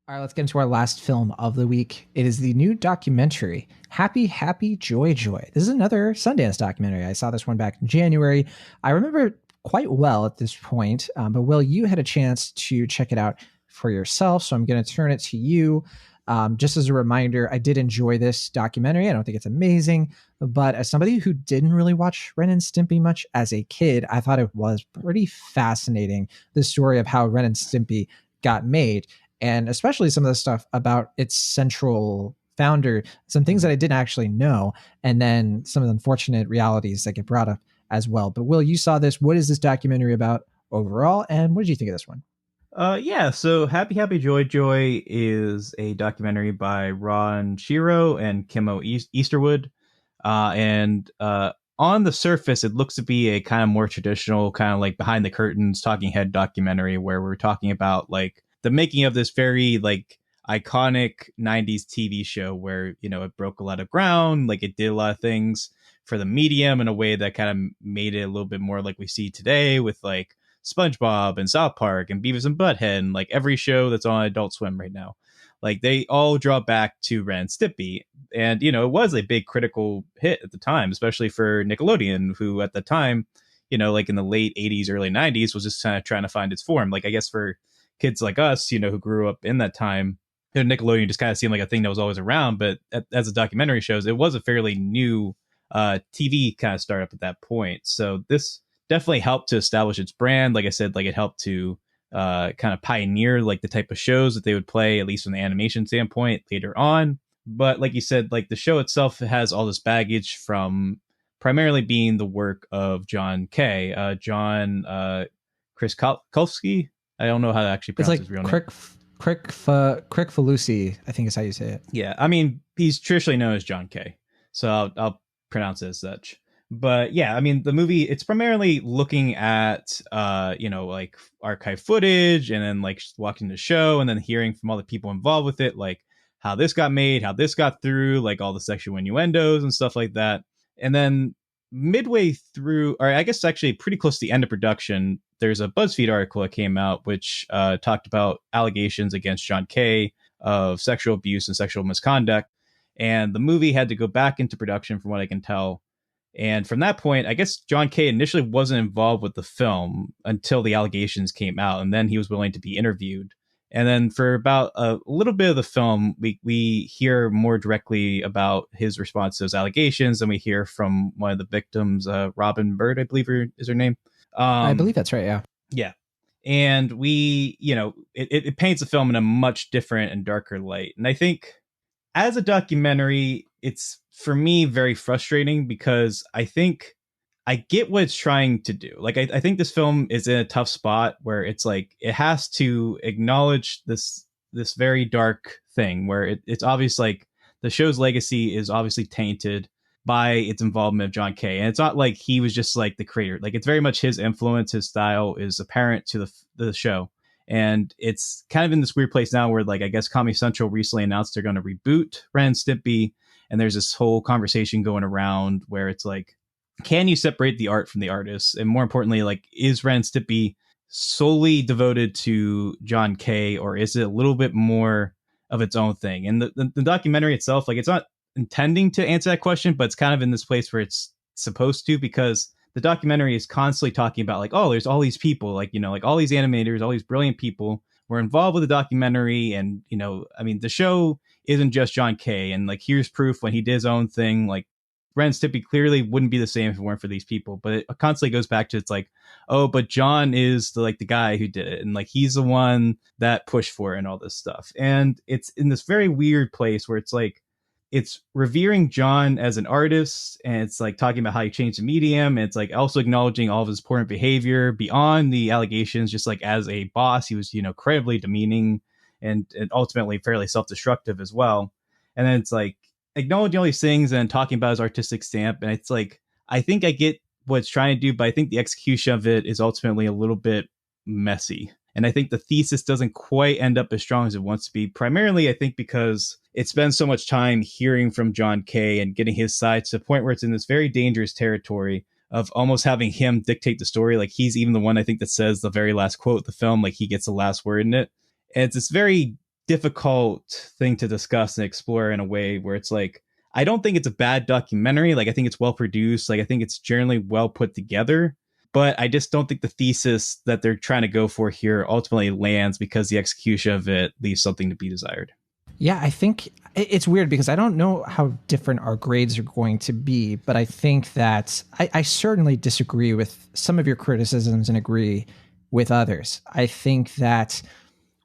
All right, let's get into our last film of the week. It is the new documentary, Happy, Happy, Joy, Joy. This is another Sundance documentary. I saw this one back in January. I remember it quite well at this point, but Will, you had a chance to check it out for yourself, so I'm going to turn it to you. Just as a reminder, I did enjoy this documentary. I don't think it's amazing, but as somebody who didn't really watch Ren and Stimpy much as a kid, I thought it was pretty fascinating, the story of how Ren and Stimpy got made, and especially some of the stuff about its central founder, some things that I didn't actually know, and then some of the unfortunate realities that get brought up as well. But Will, you saw this. What is this documentary about overall, and what did you think of this one? Yeah, so Happy Happy Joy Joy is a documentary by Ron Shiro and Kimo Easterwood. And on the surface, it looks to be a kind of more traditional, kind of like behind the curtains talking head documentary where we're talking about like the making of this very like iconic 90s TV show where, you know, it broke a lot of ground, like it did a lot of things for the medium in a way that kind of made it a little bit more like we see today with like SpongeBob and South Park and Beavis and Butthead and like every show that's on Adult Swim right now. Like they all draw back to Ren and Stimpy. And, you know, it was a big critical hit at the time, especially for Nickelodeon, who at the time, you know, like in the late 80s, early 90s was just kind of trying to find its form. Like, I guess for kids like us, you know, who grew up in that time, you know, Nickelodeon just kind of seemed like a thing that was always around. But as the documentary shows, it was a fairly new TV kind of startup at that point. So this definitely helped to establish its brand. Like I said, like it helped to kind of pioneer like the type of shows that they would play, at least from the animation standpoint later on. But like you said, like the show itself has all this baggage from primarily being the work of John Kay, John Kriskowski. I don't know how to actually It's pronounce like his real name. Crick Falusi, I think is how you say it. Yeah, I mean, he's traditionally known as John Kay, so I'll pronounce it as such. But yeah, I mean, the movie, it's primarily looking at, you know, like archive footage and then like watching the show and then hearing from all the people involved with it, like how this got made, how this got through, like all the sexual innuendos and stuff like that. And then midway through, or I guess actually pretty close to the end of production, there's a BuzzFeed article that came out which talked about allegations against John Kay of sexual abuse and sexual misconduct. And the movie had to go back into production, from what I can tell. And from that point, I guess John Kay initially wasn't involved with the film until the allegations came out, and then he was willing to be interviewed. And then for about a little bit of the film, we hear more directly about his response to those allegations, and we hear from one of the victims, Robin Bird, I believe is her name. I Um, believe that's right. Yeah. yeah. And we, you know, it paints the film in a much different and darker light. And I think as a documentary, it's for me very frustrating because I think I get what it's trying to do. Like, I think this film is in a tough spot where it's like it has to acknowledge this very dark thing where it's obvious like the show's legacy is obviously tainted by its involvement of John Kay. And it's not like he was just like the creator. Like it's very much his influence, his style is apparent to the show. And it's kind of in this weird place now where, like, I guess Comedy Central recently announced they're going to reboot Ren and Stimpy. And there's this whole conversation going around where it's like, can you separate the art from the artist? And more importantly, like, is Ren and Stimpy solely devoted to John Kay, or is it a little bit more of its own thing? And the documentary itself, like, it's not intending to answer that question, but it's kind of in this place where it's supposed to, because the documentary is constantly talking about like, oh, there's all these people, like, you know, like all these animators, all these brilliant people were involved with the documentary. And, you know, I mean, the show isn't just John Kay. And like, here's proof when he did his own thing, like Ren and Stimpy clearly wouldn't be the same if it weren't for these people. But it constantly goes back to, it's like, oh, but John is the guy who did it. And like, he's the one that pushed for it and all this stuff. And it's in this very weird place where it's like, it's revering John as an artist, and it's like talking about how he changed the medium. And it's like also acknowledging all of his poor behavior beyond the allegations. Just like as a boss, he was, you know, incredibly demeaning and ultimately fairly self-destructive as well. And then it's like acknowledging all these things and talking about his artistic stamp. And it's like, I think I get what it's trying to do, but I think the execution of it is ultimately a little bit messy. And I think the thesis doesn't quite end up as strong as it wants to be. Primarily, I think because it spends so much time hearing from John Kay and getting his side to the point where it's in this very dangerous territory of almost having him dictate the story. Like he's even the one, I think, that says the very last quote of the film, like he gets the last word in it. And it's this very difficult thing to discuss and explore in a way where it's like, I don't think it's a bad documentary. Like, I think it's well produced. Like, I think it's generally well put together. But I just don't think the thesis that they're trying to go for here ultimately lands because the execution of it leaves something to be desired. Yeah, I think it's weird because I don't know how different our grades are going to be, but I think that I certainly disagree with some of your criticisms and agree with others. I think that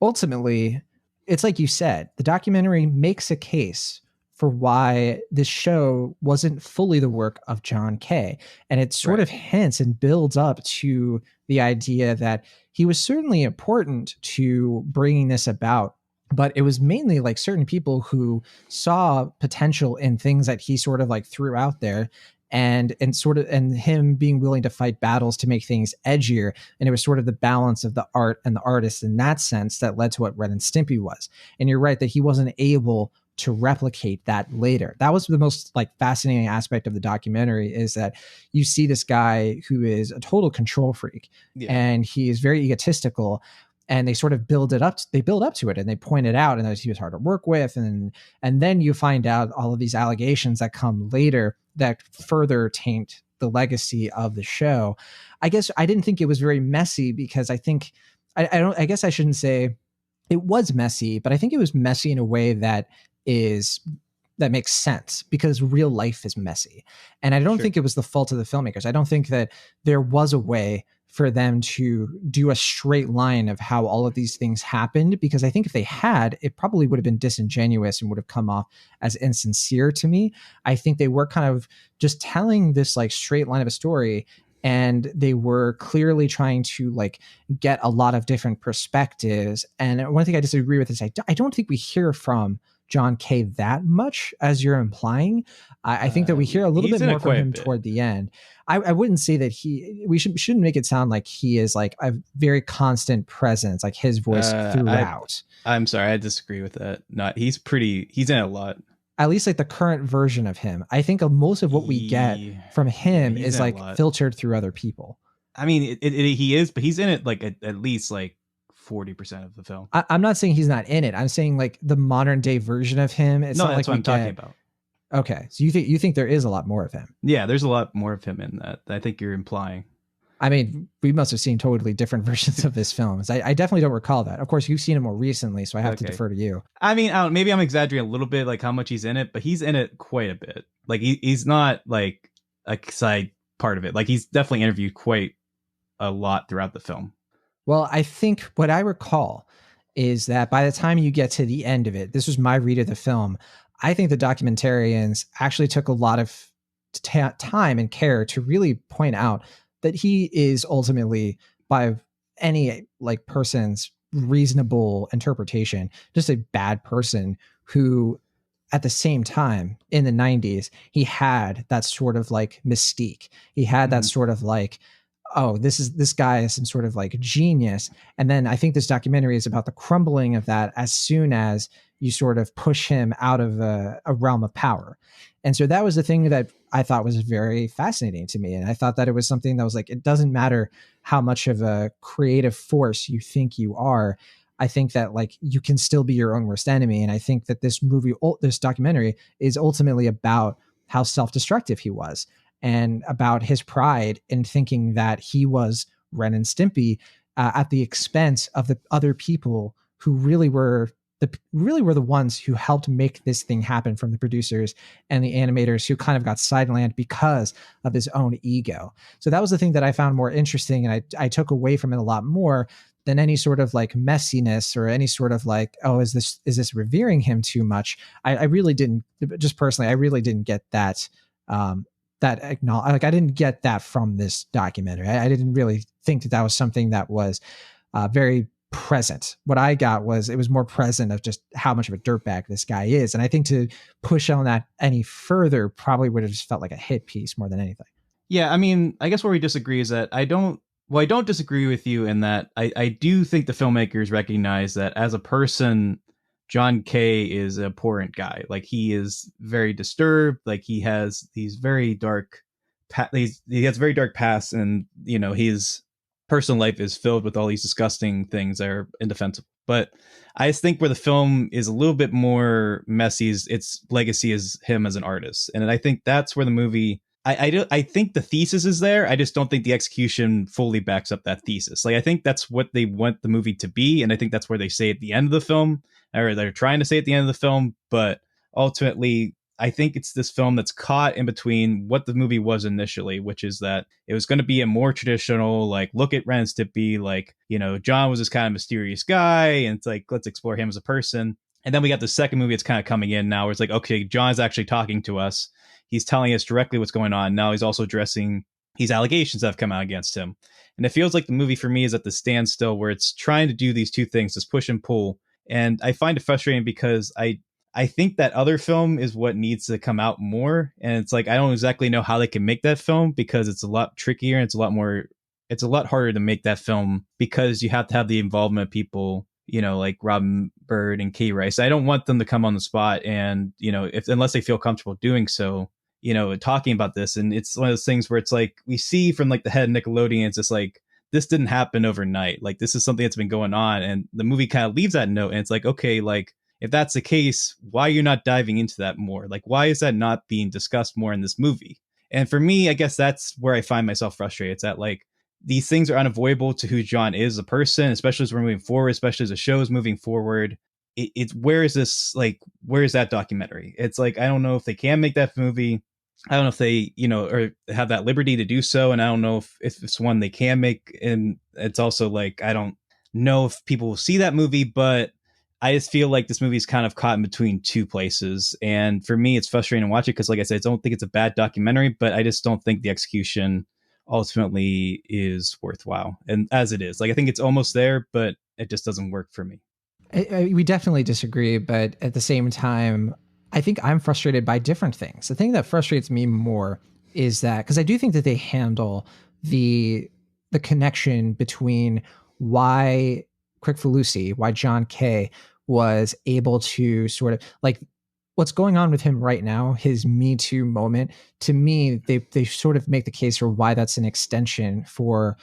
ultimately, it's like you said, the documentary makes a case for why this show wasn't fully the work of John Kay. And it sort Right. of hints and builds up to the idea that he was certainly important to bringing this about. But it was mainly like certain people who saw potential in things that he sort of like threw out there, and him being willing to fight battles to make things edgier. And it was sort of the balance of the art and the artist in that sense that led to what Ren and Stimpy was. And you're right that he wasn't able to replicate that later. That was the most like fascinating aspect of the documentary, is that you see this guy who is a total control freak, Yeah. and he is very egotistical, and they sort of build up to it, and they point it out, and that he was hard to work with. And then you find out all of these allegations that come later that further taint the legacy of the show. I guess I didn't think it was very messy, because I guess I shouldn't say it was messy, but I think it was messy in a way that makes sense, because real life is messy. And I don't Sure. think it was the fault of the filmmakers. I don't think that there was a way for them to do a straight line of how all of these things happened, because I think if they had, it probably would have been disingenuous and would have come off as insincere to me. I think they were kind of just telling this like straight line of a story, and they were clearly trying to like get a lot of different perspectives. And one thing I disagree with is I don't think we hear from John Kay that much as you're implying. I think that we hear a little He's bit in more it from quite a him bit. toward the end. I wouldn't say that shouldn't make it sound like he is like a very constant presence, like his voice I throughout. I'm sorry, I disagree with that. Not he's in it a lot. At least like the current version of him. I think of most of what we get from Yeah, him he's is in it a like lot. filtered through other people. I mean, he is, but he's in it like at least like 40% of the film. I'm not saying he's not in it. I'm saying like the modern day version of him. It's No, not that's like what we I'm talking get. about. Okay, so you think there is a lot more of him? Yeah, there's a lot more of him in that. I think you're implying. I mean, we must have seen totally different versions of this film. I definitely don't recall that. Of course, you've seen it more recently, so I have to Okay. defer to you. I mean, maybe I'm exaggerating a little bit, like how much he's in it, but he's in it quite a bit. Like he's not like a side part of it. Like he's definitely interviewed quite a lot throughout the film. Well, I think what I recall is that by the time you get to the end of it, this was my read of the film. I think the documentarians actually took a lot of time and care to really point out that he is ultimately, by any like person's reasonable interpretation, just a bad person who, at the same time, in the 90s, he had that sort of like mystique. He had that Mhm. sort of like, oh, this guy is some sort of like genius. And then I think this documentary is about the crumbling of that as soon as you sort of push him out of a realm of power. And so that was the thing that I thought was very fascinating to me. And I thought that it was something that was like, it doesn't matter how much of a creative force you think you are. I think that like you can still be your own worst enemy. And I think that this documentary is ultimately about how self-destructive he was, and about his pride in thinking that he was Ren and Stimpy, at the expense of the other people who really were the ones who helped make this thing happen, from the producers and the animators, who kind of got sidelined because of his own ego. So that was the thing that I found more interesting, and I took away from it a lot more than any sort of like messiness or any sort of like, oh, is this revering him too much? I really didn't, just personally, I really didn't get that. Like I didn't get that from this documentary. I didn't really think that was something that was very present. What I got was, it was more present of just how much of a dirtbag this guy is. And I think to push on that any further probably would have just felt like a hit piece more than anything. Yeah, I mean, I guess where we disagree is that I don't disagree with you in that I do think the filmmakers recognize that as a person, John Kay is a abhorrent guy. Like he is very disturbed. Like he has these very dark, he has very dark past, and you know personal life is filled with all these disgusting things that are indefensible. But I just think where the film is a little bit more messy is its legacy as him as an artist, and I think that's where the movie. I think the thesis is there. I just don't think the execution fully backs up that thesis. Like I think that's what they want the movie to be, and I think that's where they say at the end of the film, or they're trying to say at the end of the film. But ultimately, I think it's this film that's caught in between what the movie was initially, which is that it was going to be a more traditional, like, look at Ren and Stimpy, like, John was this kind of mysterious guy, and it's like, let's explore him as a person. And then we got the second movie that's kind of coming in now, where it's like, okay, John's actually talking to us. He's telling us directly what's going on. Now he's also addressing these allegations that have come out against him. And it feels like the movie for me is at the standstill where it's trying to do these two things, this push and pull. And I find it frustrating because I think that other film is what needs to come out more. And it's like, I don't exactly know how they can make that film because it's a lot trickier and it's a lot harder to make that film because you have to have the involvement of people, like Robin Bird and Kay Rice. I don't want them to come on the spot and, unless they feel comfortable doing so, talking about this. And it's one of those things where it's like, we see from like the head of Nickelodeon, it's just like, this didn't happen overnight. Like this is something that's been going on. And the movie kind of leaves that note. And it's like, okay, like, if that's the case, why are you not diving into that more? Like, why is that not being discussed more in this movie? And for me, I guess that's where I find myself frustrated. It's that like these things are unavoidable to who John is as a person, especially as we're moving forward, especially as the show is moving forward. It's where is this, like, where is that documentary? It's like, I don't know if they can make that movie. I don't know if they, or have that liberty to do so. And I don't know if it's one they can make. And it's also like, I don't know if people will see that movie, but I just feel like this movie is kind of caught in between two places. And for me, it's frustrating to watch it because, like I said, I don't think it's a bad documentary, but I just don't think the execution ultimately is worthwhile. And as it is, like, I think it's almost there, but it just doesn't work for me. We definitely disagree, but at the same time, I think I'm frustrated by different things. The thing that frustrates me more is that because I do think that they handle the connection between why Quick why John Kay was able to sort of like what's going on with him right now, his Me Too moment. To me, they sort of make the case for why that's an extension for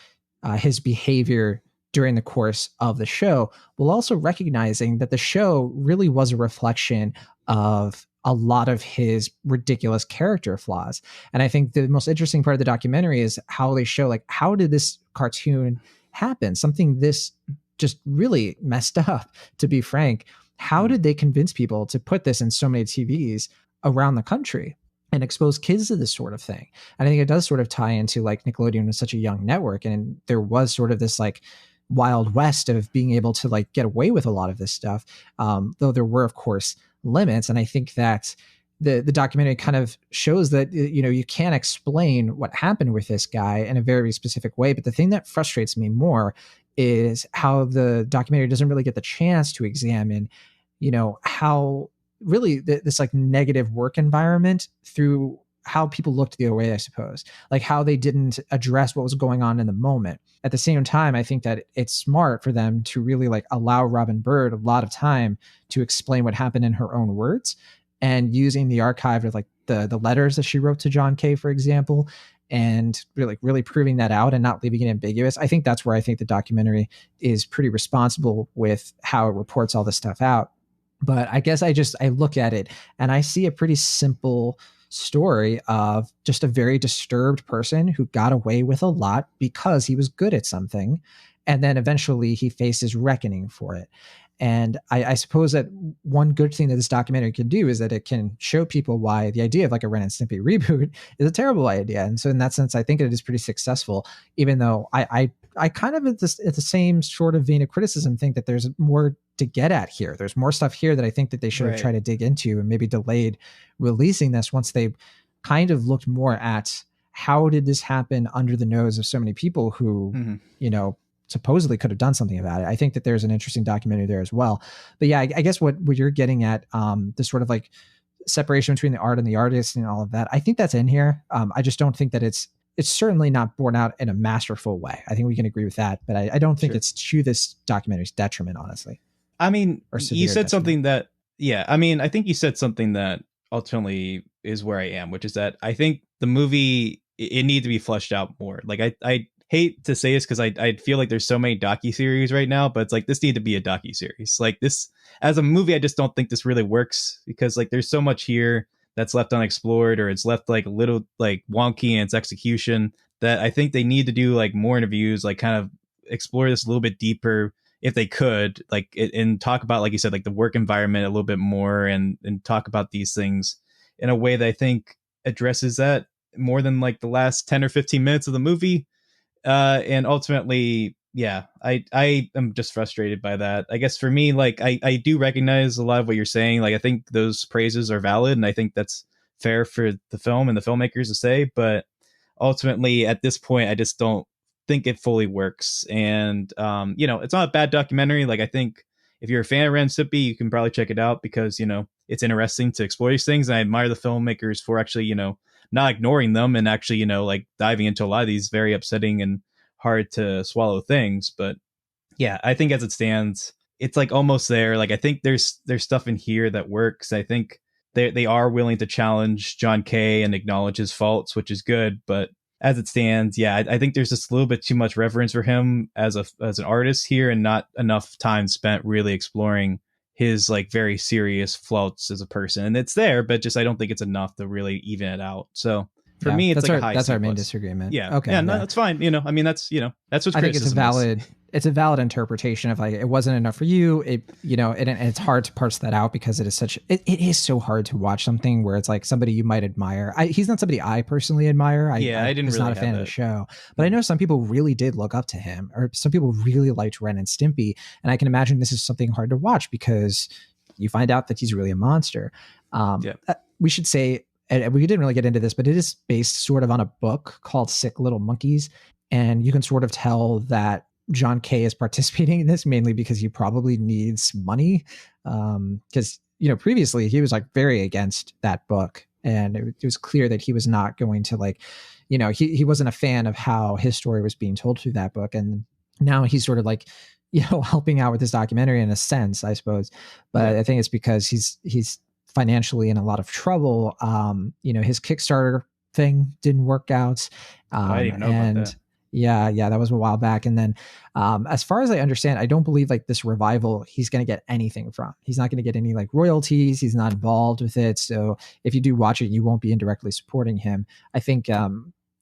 his behavior during the course of the show, while also recognizing that the show really was a reflection of a lot of his ridiculous character flaws. And I think the most interesting part of the documentary is how they show, like, how did this cartoon happen? Something this just really messed up, to be frank. How did they convince people to put this in so many TVs around the country and expose kids to this sort of thing? And I think it does sort of tie into like Nickelodeon was such a young network, and there was sort of this like wild west of being able to like get away with a lot of this stuff, though there were of course limits. And I think that the documentary kind of shows that you can't explain what happened with this guy in a very specific way. But the thing that frustrates me more is how the documentary doesn't really get the chance to examine how really this like negative work environment through how people looked the other way, I suppose, like how they didn't address what was going on in the moment. At the same time, I think that it's smart for them to really like allow Robin Bird a lot of time to explain what happened in her own words, and using the archive of like the letters that she wrote to John Kay, for example, and really proving that out and not leaving it ambiguous. I think that's where I think the documentary is pretty responsible with how it reports all this stuff out. But I guess I look at it and I see a pretty simple story of just a very disturbed person who got away with a lot because he was good at something. And then eventually he faces reckoning for it. And I suppose that one good thing that this documentary can do is that it can show people why the idea of like a Ren and Stimpy reboot is a terrible idea. And so in that sense, I think it is pretty successful, even though I kind of at the same sort of vein of criticism think that there's more to get at here. There's more stuff here that I think that they should have tried to dig into and maybe delayed releasing this once they kind of looked more at how did this happen under the nose of so many people who, supposedly could have done something about it. I think that there's an interesting documentary there as well. But yeah, I guess what you're getting at, the sort of like separation between the art and the artist and all of that, I think that's in here. I just don't think that it's certainly not borne out in a masterful way. I think we can agree with that, but I don't think it's to this documentary's detriment, honestly. I mean, you said detriment. something that, I think you said something that ultimately is where I am, which is that I think the movie, it needs to be fleshed out more. Like hate to say this because I feel like there's so many docu-series right now, but it's like this need to be a docu-series. Like this as a movie, I just don't think this really works because like there's so much here that's left unexplored or it's left like a little like wonky in its execution that I think they need to do like more interviews, like kind of explore this a little bit deeper if they could, like and talk about, like you said, like the work environment a little bit more and talk about these things in a way that I think addresses that more than like the last 10 or 15 minutes of the movie. And ultimately, yeah, I am just frustrated by that. I guess for me, like I do recognize a lot of what you're saying. Like I think those praises are valid, and I think that's fair for the film and the filmmakers to say. But ultimately, at this point, I just don't think it fully works. And it's not a bad documentary. Like I think if you're a fan of Ren Stimpy, you can probably check it out because it's interesting to explore these things. And I admire the filmmakers for actually not ignoring them and actually like diving into a lot of these very upsetting and hard to swallow things. But yeah, I think as it stands, it's like almost there. Like I think there's stuff in here that works. I think they are willing to challenge John Kay and acknowledge his faults, which is good. But as it stands, yeah, I think there's just a little bit too much reverence for him as an artist here, and not enough time spent really exploring his like very serious faults as a person. And it's there, but just I don't think it's enough to really even it out. So for Yeah, me, it's that's like our a high that's C our main plus. disagreement. Yeah, Okay, yeah, no, yeah. that's fine. I mean, that's what I think it's a criticism is. valid interpretation of like it wasn't enough for you. And it's hard to parse that out because it is so hard to watch something where it's like somebody you might admire. He's not somebody I personally admire. Yeah, I I didn't was really not a fan have of the that. show, but I know some people really did look up to him, or some people really liked Ren and Stimpy, and I can imagine this is something hard to watch because you find out that he's really a monster. Yeah. We should say, and we didn't really get into this, but it is based sort of on a book called Sick Little Monkeys. And you can sort of tell that John Kay is participating in this mainly because he probably needs money. Because, previously he was like very against that book. And it was clear that he was not going to like, he wasn't a fan of how his story was being told through that book. And now he's sort of like, helping out with this documentary in a sense, I suppose. But Yeah. I think it's because he's financially in a lot of trouble. His Kickstarter thing didn't work out. Oh, I didn't even know about And that. yeah, that was a while back. And then, as far as I understand, I don't believe like this revival, he's going to get anything from. He's not going to get any like royalties. He's not involved with it. So if you do watch it, you won't be indirectly supporting him. I think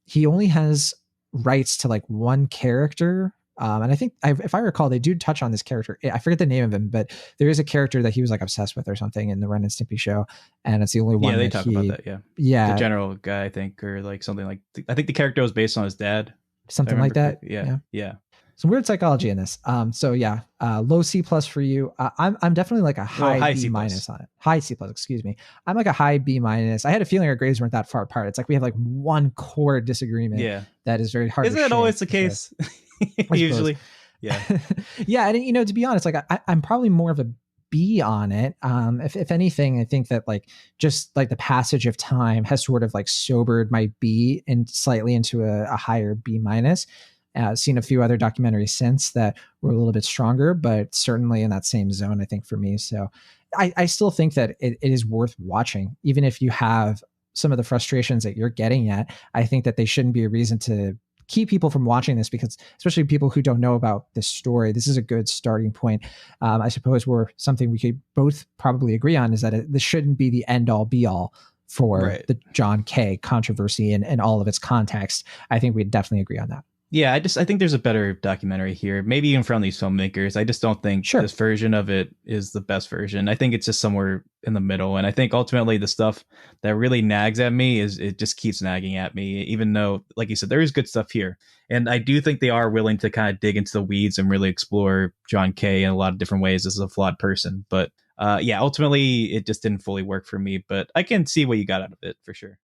he only has rights to like one character. And I think, if I recall, they do touch on this character. I forget the name of him, but there is a character that he was like obsessed with or something in the Ren and Stimpy show, and it's the only Yeah, one they that talk about he, that. Yeah, the yeah, general guy, I think, or like something like. I think the character was based on his dad. If I something like remember that. correctly. Yeah, Yeah, yeah. some weird psychology in this. So yeah, low C plus for you. I'm definitely like a Well, high high B C minus plus. on it. High C plus, excuse me. I'm like a high B minus. I had a feeling our grades weren't that far apart. It's like we have like one core disagreement Yeah, that is very hard to isn't that shake always the for sure. case? I suppose. Usually. Yeah. Yeah, and to be honest, like I'm probably more of a B on it. If anything, I think that like just like the passage of time has sort of like sobered my B and slightly into a higher B minus. Seen a few other documentaries since that were a little bit stronger, but certainly in that same zone, I think for me. So I still think that it is worth watching, even if you have some of the frustrations that you're getting at. I think that they shouldn't be a reason to keep people from watching this, because especially people who don't know about this story, this is a good starting point. I suppose we're something we could both probably agree on is that this shouldn't be the end all be all for Right. the John Kay controversy and all of its context. I think we'd definitely agree on that. Yeah, I think there's a better documentary here. Maybe even from these filmmakers. I just don't think Sure. this version of it is the best version. I think it's just somewhere in the middle. And I think ultimately the stuff that really nags at me is it just keeps nagging at me, even though, like you said, there is good stuff here. And I do think they are willing to kind of dig into the weeds and really explore John Kay in a lot of different ways as a flawed person. But yeah, ultimately it just didn't fully work for me. But I can see what you got out of it for sure.